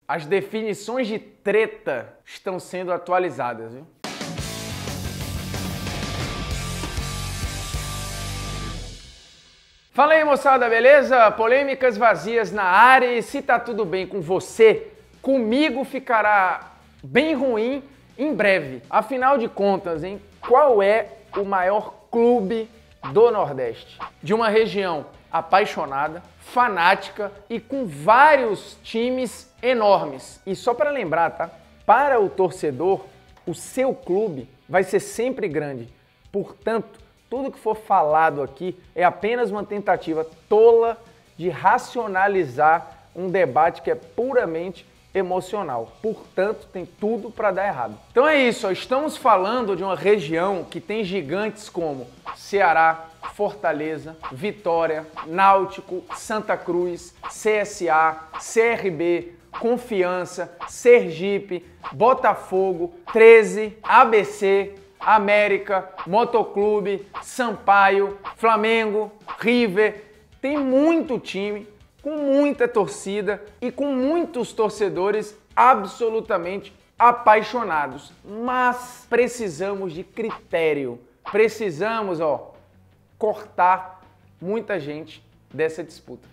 As definições de treta estão sendo atualizadas, viu? Fala aí, moçada, beleza? Polêmicas vazias na área, e se tá tudo bem com você, comigo ficará bem ruim em breve. Afinal de contas, hein, qual é o maior clube do Nordeste? De uma região apaixonada, fanática e com vários times enormes. E só para lembrar, tá? Para o torcedor, o seu clube vai ser sempre grande. Portanto, tudo que for falado aqui é apenas uma tentativa tola de racionalizar um debate que é puramente emocional. Portanto, tem tudo para dar errado. Então é isso, ó. Estamos falando de uma região que tem gigantes como Ceará, Fortaleza, Vitória, Náutico, Santa Cruz, CSA, CRB, Confiança, Sergipe, Botafogo, 13, ABC, América, Motoclube, Sampaio, Flamengo, River. Tem muito time, com muita torcida e com muitos torcedores absolutamente apaixonados. Mas precisamos de critério. Precisamos, cortar muita gente dessa disputa,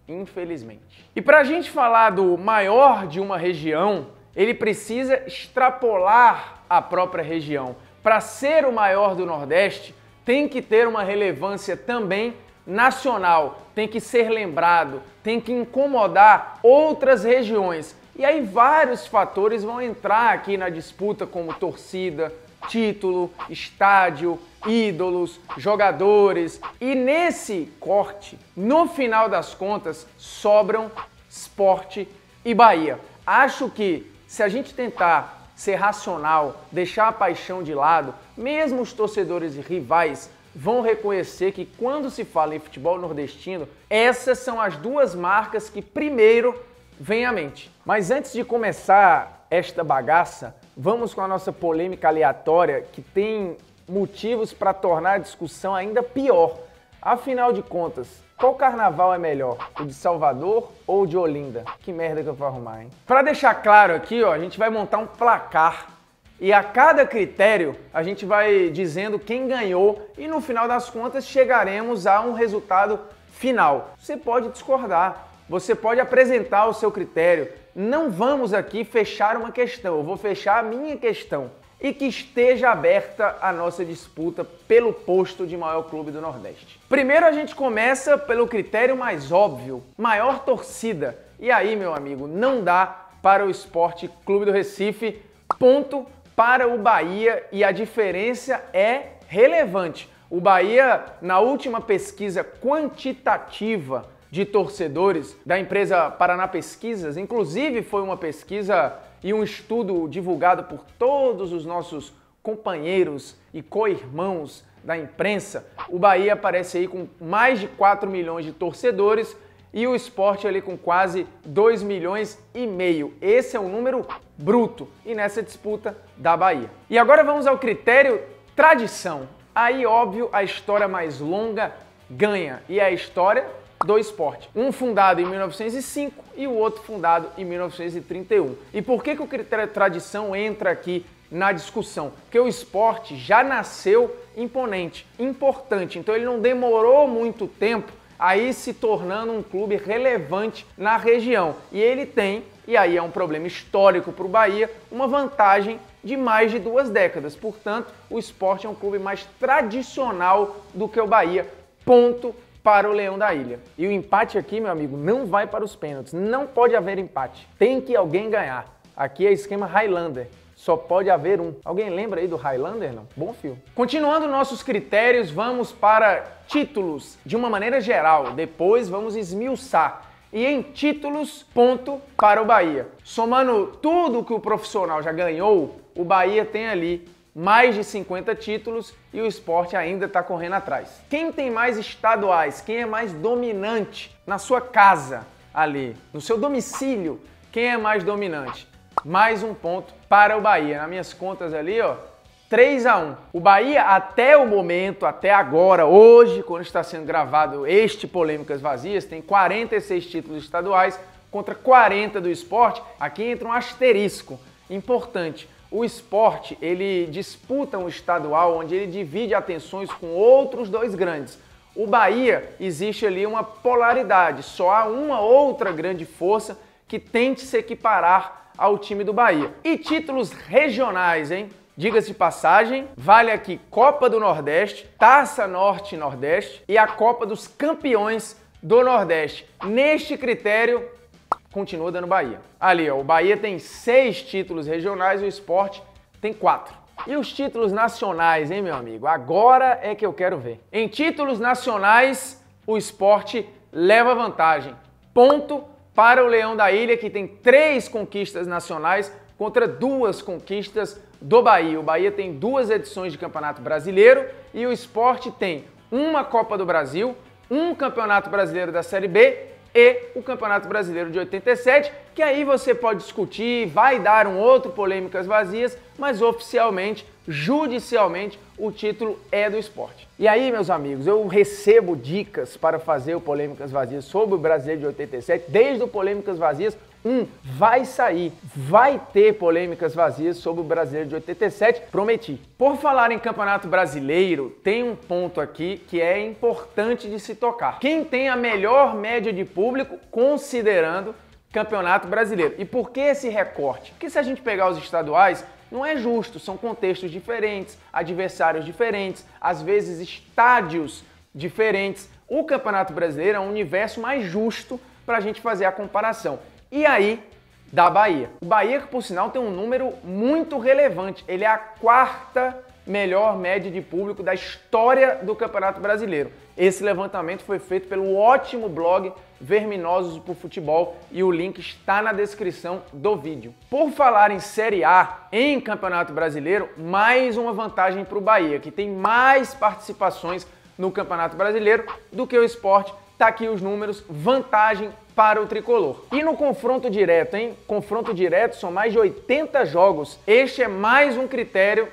infelizmente. E para a gente falar do maior de uma região, ele precisa extrapolar a própria região. Para ser o maior do Nordeste, tem que ter uma relevância também nacional, tem que ser lembrado, tem que incomodar outras regiões. E aí vários fatores vão entrar aqui na disputa, como torcida, título, estádio, ídolos, jogadores. E nesse corte, no final das contas, sobram Sport e Bahia. Acho que se a gente tentar ser racional, deixar a paixão de lado, mesmo os torcedores rivais vão reconhecer que quando se fala em futebol nordestino, essas são as duas marcas que primeiro vêm à mente. Mas antes de começar esta bagaça, vamos com a nossa polêmica aleatória, que tem motivos para tornar a discussão ainda pior. Afinal de contas, qual carnaval é melhor? O de Salvador ou o de Olinda? Que merda que eu vou arrumar, hein? Para deixar claro aqui, a gente vai montar um placar. E a cada critério, a gente vai dizendo quem ganhou e no final das contas chegaremos a um resultado final. Você pode discordar, você pode apresentar o seu critério. Não vamos aqui fechar uma questão, eu vou fechar a minha questão. E que esteja aberta a nossa disputa pelo posto de maior clube do Nordeste. Primeiro a gente começa pelo critério mais óbvio, maior torcida. E aí, meu amigo, não dá para o Sport Clube do Recife, ponto para o Bahia, e a diferença é relevante. O Bahia, na última pesquisa quantitativa de torcedores da empresa Paraná Pesquisas, inclusive foi uma pesquisa e um estudo divulgado por todos os nossos companheiros e co-irmãos da imprensa, o Bahia aparece aí com mais de 4 milhões de torcedores e o Sport ali com quase 2,5 milhões. Esse é um número bruto e nessa disputa da Bahia. E agora vamos ao critério tradição. Aí, óbvio, a história mais longa ganha, e é a história do Sport. Um fundado em 1905 e o outro fundado em 1931. E por que o critério tradição entra aqui na discussão? Porque o Sport já nasceu imponente, importante, então ele não demorou muito tempo aí se tornando um clube relevante na região. E ele tem, e aí é um problema histórico para o Bahia, uma vantagem de mais de 2 décadas. Portanto, o Sport é um clube mais tradicional do que o Bahia. Ponto para o Leão da Ilha. E o empate aqui, meu amigo, não vai para os pênaltis. Não pode haver empate. Tem que alguém ganhar. Aqui é esquema Highlander. Só pode haver um. Alguém lembra aí do Highlander? Não? Bom filme. Continuando nossos critérios, vamos para títulos de uma maneira geral. Depois vamos esmiuçar. E em títulos, ponto para o Bahia. Somando tudo que o profissional já ganhou, o Bahia tem ali mais de 50 títulos e o Sport ainda está correndo atrás. Quem tem mais estaduais? Quem é mais dominante na sua casa ali, no seu domicílio? Quem é mais dominante? Mais um ponto para o Bahia. Nas minhas contas ali, 3-1. O Bahia, até o momento, até agora, hoje, quando está sendo gravado este Polêmicas Vazias, tem 46 títulos estaduais contra 40 do Sport, aqui entra um asterisco importante. O Sport, ele disputa um estadual onde ele divide atenções com outros dois grandes. O Bahia, existe ali uma polaridade, só há uma outra grande força que tente se equiparar ao time do Bahia. E títulos regionais, hein? Diga-se de passagem, vale aqui Copa do Nordeste, Taça Norte e Nordeste e a Copa dos Campeões do Nordeste. Neste critério, continua dando Bahia. Ali, ó, o Bahia tem 6 títulos regionais e o Sport tem 4. E os títulos nacionais, hein, meu amigo? Agora é que eu quero ver. Em títulos nacionais, o Sport leva vantagem. Ponto para o Leão da Ilha, que tem 3 conquistas nacionais contra 2 conquistas do Bahia. O Bahia tem 2 edições de Campeonato Brasileiro e o Sport tem uma Copa do Brasil, um Campeonato Brasileiro da Série B e o Campeonato Brasileiro de 87, que aí você pode discutir, vai dar um outro Polêmicas Vazias, mas oficialmente, judicialmente, o título é do Sport. E aí, meus amigos, eu recebo dicas para fazer o Polêmicas Vazias sobre o Brasileiro de 87, desde o Polêmicas Vazias 1, vai sair, vai ter Polêmicas Vazias sobre o Brasileiro de 87, prometi. Por falar em Campeonato Brasileiro, tem um ponto aqui que é importante de se tocar. Quem tem a melhor média de público considerando Campeonato Brasileiro? E por que esse recorte? Porque se a gente pegar os estaduais, não é justo, são contextos diferentes, adversários diferentes, às vezes estádios diferentes. O Campeonato Brasileiro é um universo mais justo para a gente fazer a comparação. E aí, da Bahia. O Bahia, que por sinal tem um número muito relevante, ele é a 4ª melhor média de público da história do Campeonato Brasileiro. Esse levantamento foi feito pelo ótimo blog Verminosos por Futebol e o link está na descrição do vídeo. Por falar em Série A em Campeonato Brasileiro, mais uma vantagem para o Bahia, que tem mais participações no Campeonato Brasileiro do que o Sport. Tá aqui os números, vantagem para o tricolor. E no confronto direto, hein? Confronto direto são mais de 80 jogos. Este é mais um critério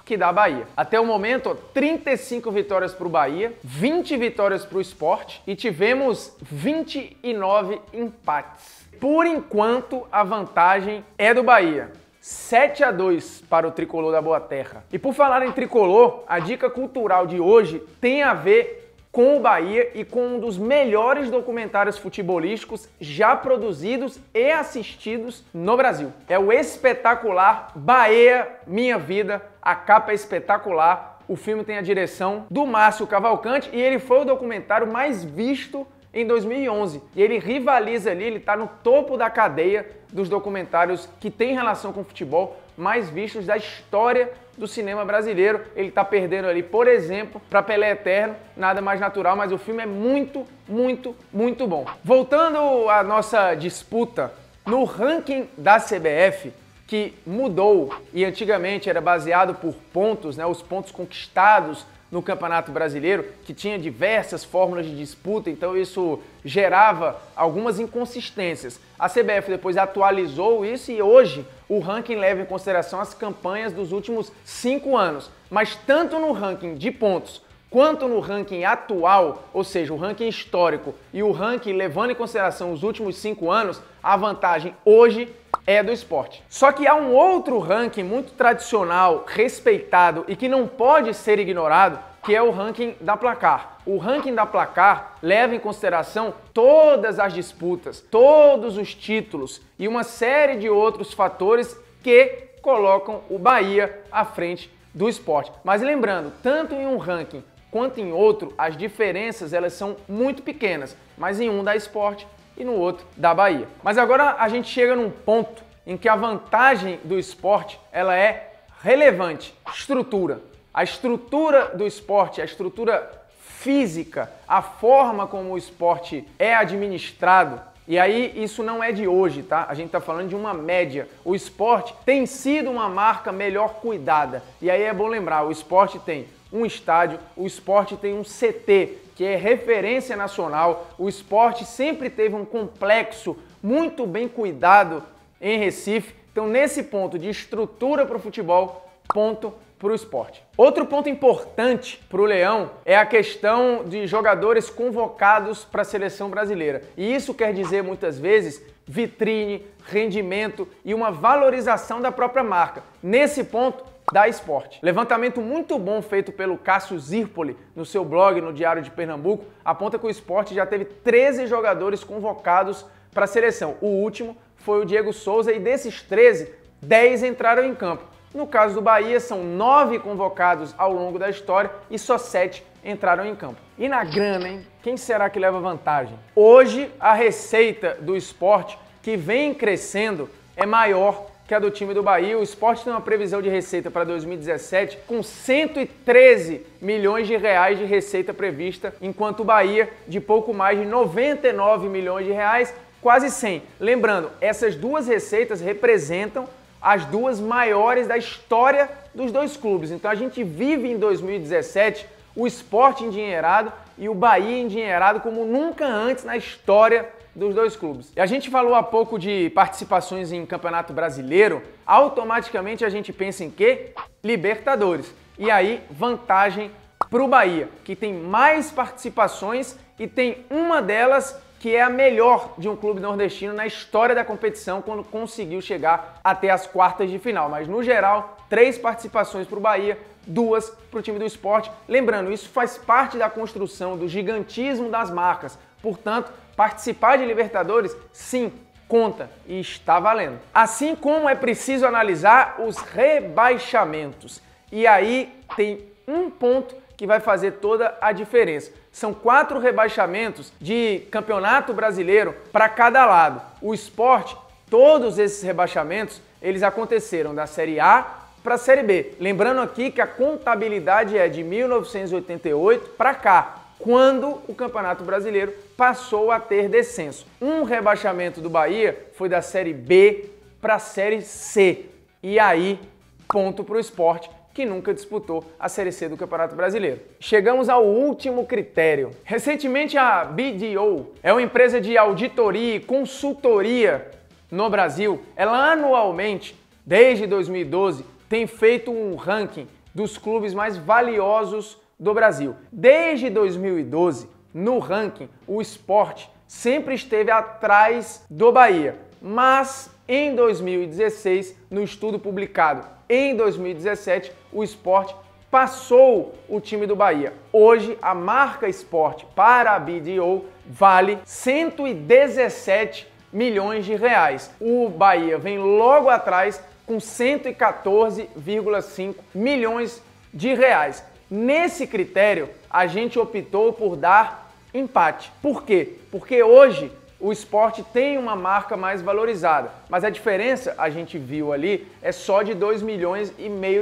que dá Bahia. Até o momento, ó, 35 vitórias para o Bahia, 20 vitórias para o Sport e tivemos 29 empates. Por enquanto, a vantagem é do Bahia. 7-2 para o tricolor da Boa Terra. E por falar em tricolor, a dica cultural de hoje tem a ver com o Bahia e com um dos melhores documentários futebolísticos já produzidos e assistidos no Brasil. É o espetacular Bahia, Minha Vida. A capa é espetacular. O filme tem a direção do Márcio Cavalcante e ele foi o documentário mais visto em 2011. E ele rivaliza ali, ele está no topo da cadeia dos documentários que tem relação com futebol mais vistos da história do cinema brasileiro. Ele está perdendo ali, por exemplo, para Pelé Eterno, nada mais natural, mas o filme é muito, muito, muito bom. Voltando à nossa disputa, no ranking da CBF, que mudou e antigamente era baseado por pontos, né, os pontos conquistados no Campeonato Brasileiro, que tinha diversas fórmulas de disputa, então isso gerava algumas inconsistências. A CBF depois atualizou isso e hoje o ranking leva em consideração as campanhas dos últimos 5 anos. Mas tanto no ranking de pontos quanto no ranking atual, ou seja, o ranking histórico e o ranking levando em consideração os últimos 5 anos, a vantagem hoje é do Sport. Só que há um outro ranking muito tradicional, respeitado e que não pode ser ignorado, que é o ranking da Placar. O ranking da Placar leva em consideração todas as disputas, todos os títulos e uma série de outros fatores que colocam o Bahia à frente do Sport. Mas lembrando, tanto em um ranking quanto em outro, as diferenças elas são muito pequenas, mas em um dá Sport e no outro da Bahia. Mas agora a gente chega num ponto em que a vantagem do Sport ela é relevante, estrutura. A estrutura do esporte, a estrutura física, a forma como o esporte é administrado, e aí isso não é de hoje, tá? A gente tá falando de uma média. O esporte tem sido uma marca melhor cuidada. E aí é bom lembrar, o esporte tem um estádio, o esporte tem um CT, que é referência nacional. O esporte sempre teve um complexo muito bem cuidado em Recife. Então, nesse ponto de estrutura para o futebol, ponto para o Sport. Outro ponto importante para o Leão é a questão de jogadores convocados para a seleção brasileira. E isso quer dizer, muitas vezes, vitrine, rendimento e uma valorização da própria marca. Nesse ponto, da Sport. Levantamento muito bom feito pelo Cássio Zirpoli no seu blog no Diário de Pernambuco aponta que o Sport já teve 13 jogadores convocados para a seleção. O último foi o Diego Souza e desses 13, 10 entraram em campo. No caso do Bahia, são 9 convocados ao longo da história e só 7 entraram em campo. E na grana, hein? Quem será que leva vantagem? Hoje, a receita do Sport, que vem crescendo, é maior que a do time do Bahia. O Sport tem uma previsão de receita para 2017 com 113 milhões de reais de receita prevista, enquanto o Bahia de pouco mais de 99 milhões de reais, quase 100. Lembrando, essas duas receitas representam as duas maiores da história dos dois clubes. Então a gente vive em 2017 o Sport endinheirado e o Bahia endinheirado como nunca antes na história dos dois clubes. E a gente falou há pouco de participações em Campeonato Brasileiro, automaticamente a gente pensa em quê? Libertadores. E aí, vantagem para o Bahia, que tem mais participações e tem uma delas que é a melhor de um clube nordestino na história da competição quando conseguiu chegar até as quartas de final. Mas no geral, 3 participações para o Bahia, 2 para o time do Sport. Lembrando, isso faz parte da construção do gigantismo das marcas. Portanto, participar de Libertadores, sim, conta e está valendo. Assim como é preciso analisar os rebaixamentos. E aí tem um ponto que vai fazer toda a diferença. São 4 rebaixamentos de Campeonato Brasileiro para cada lado. O Sport, todos esses rebaixamentos, eles aconteceram da Série A para a Série B. Lembrando aqui que a contabilidade é de 1988 para cá, quando o Campeonato Brasileiro passou a ter descenso. Um rebaixamento do Bahia foi da Série B para a Série C. E aí, ponto para o Sport, que nunca disputou a Série C do Campeonato Brasileiro. Chegamos ao último critério. Recentemente, a BDO é uma empresa de auditoria e consultoria no Brasil. Ela anualmente, desde 2012, tem feito um ranking dos clubes mais valiosos do Brasil. Desde 2012, no ranking, o Sport sempre esteve atrás do Bahia, mas em 2016, no estudo publicado em 2017, o Sport passou o time do Bahia. Hoje, a marca Sport para a BDO vale 117 milhões de reais. O Bahia vem logo atrás com 114,5 milhões de reais. Nesse critério, a gente optou por dar empate. Por quê? Porque hoje o Sport tem uma marca mais valorizada, mas a diferença, a gente viu ali, é só de 2,5 milhões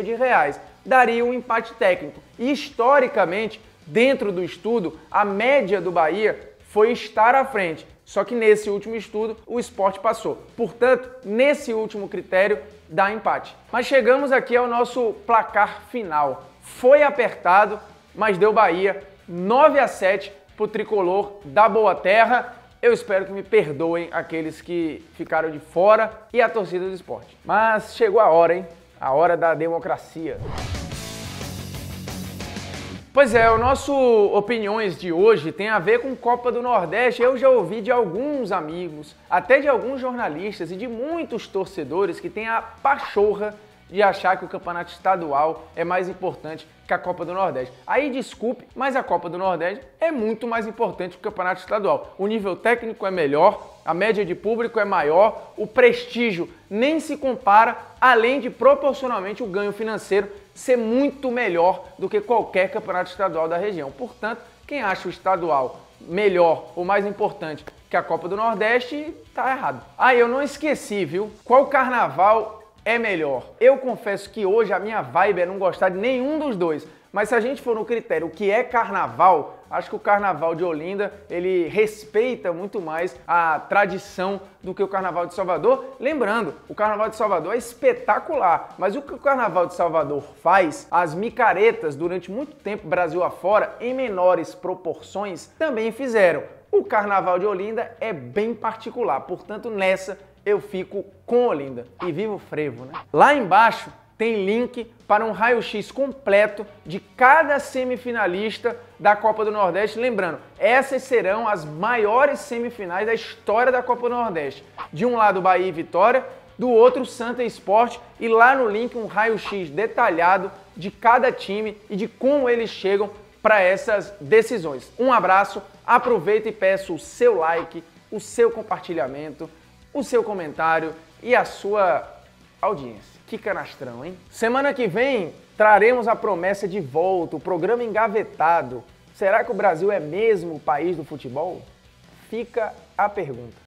de reais. Daria um empate técnico. E historicamente, dentro do estudo, a média do Bahia foi estar à frente. Só que nesse último estudo, o Sport passou. Portanto, nesse último critério, dá empate. Mas chegamos aqui ao nosso placar final. Foi apertado, mas deu Bahia 9-7 para o tricolor da Boa Terra. Eu espero que me perdoem aqueles que ficaram de fora e a torcida do Sport. Mas chegou a hora, hein? A hora da democracia. Pois é, o nosso Opiniões de hoje tem a ver com Copa do Nordeste. Eu já ouvi de alguns amigos, até de alguns jornalistas e de muitos torcedores que têm a pachorra de achar que o campeonato estadual é mais importante que a Copa do Nordeste. Aí desculpe, mas a Copa do Nordeste é muito mais importante que o campeonato estadual. O nível técnico é melhor, a média de público é maior, o prestígio nem se compara, além de proporcionalmente o ganho financeiro ser muito melhor do que qualquer campeonato estadual da região. Portanto, quem acha o estadual melhor ou mais importante que a Copa do Nordeste, tá errado. Ah, eu não esqueci, viu? Qual carnaval é melhor? Eu confesso que hoje a minha vibe é não gostar de nenhum dos dois. Mas se a gente for no critério o que é carnaval, acho que o carnaval de Olinda, ele respeita muito mais a tradição do que o carnaval de Salvador. Lembrando, o carnaval de Salvador é espetacular, mas o que o carnaval de Salvador faz, as micaretas durante muito tempo Brasil afora, em menores proporções, também fizeram. O carnaval de Olinda é bem particular, portanto nessa eu fico com Olinda. E viva o frevo, né? Lá embaixo tem link para um raio-x completo de cada semifinalista da Copa do Nordeste. Lembrando, essas serão as maiores semifinais da história da Copa do Nordeste. De um lado, Bahia e Vitória, do outro, Santa e Sport, e lá no link um raio-x detalhado de cada time e de como eles chegam para essas decisões. Um abraço, aproveita e peço o seu like, o seu compartilhamento, o seu comentário e a sua audiência. Que canastrão, hein? Semana que vem traremos a promessa de volta, o programa engavetado. Será que o Brasil é mesmo o país do futebol? Fica a pergunta.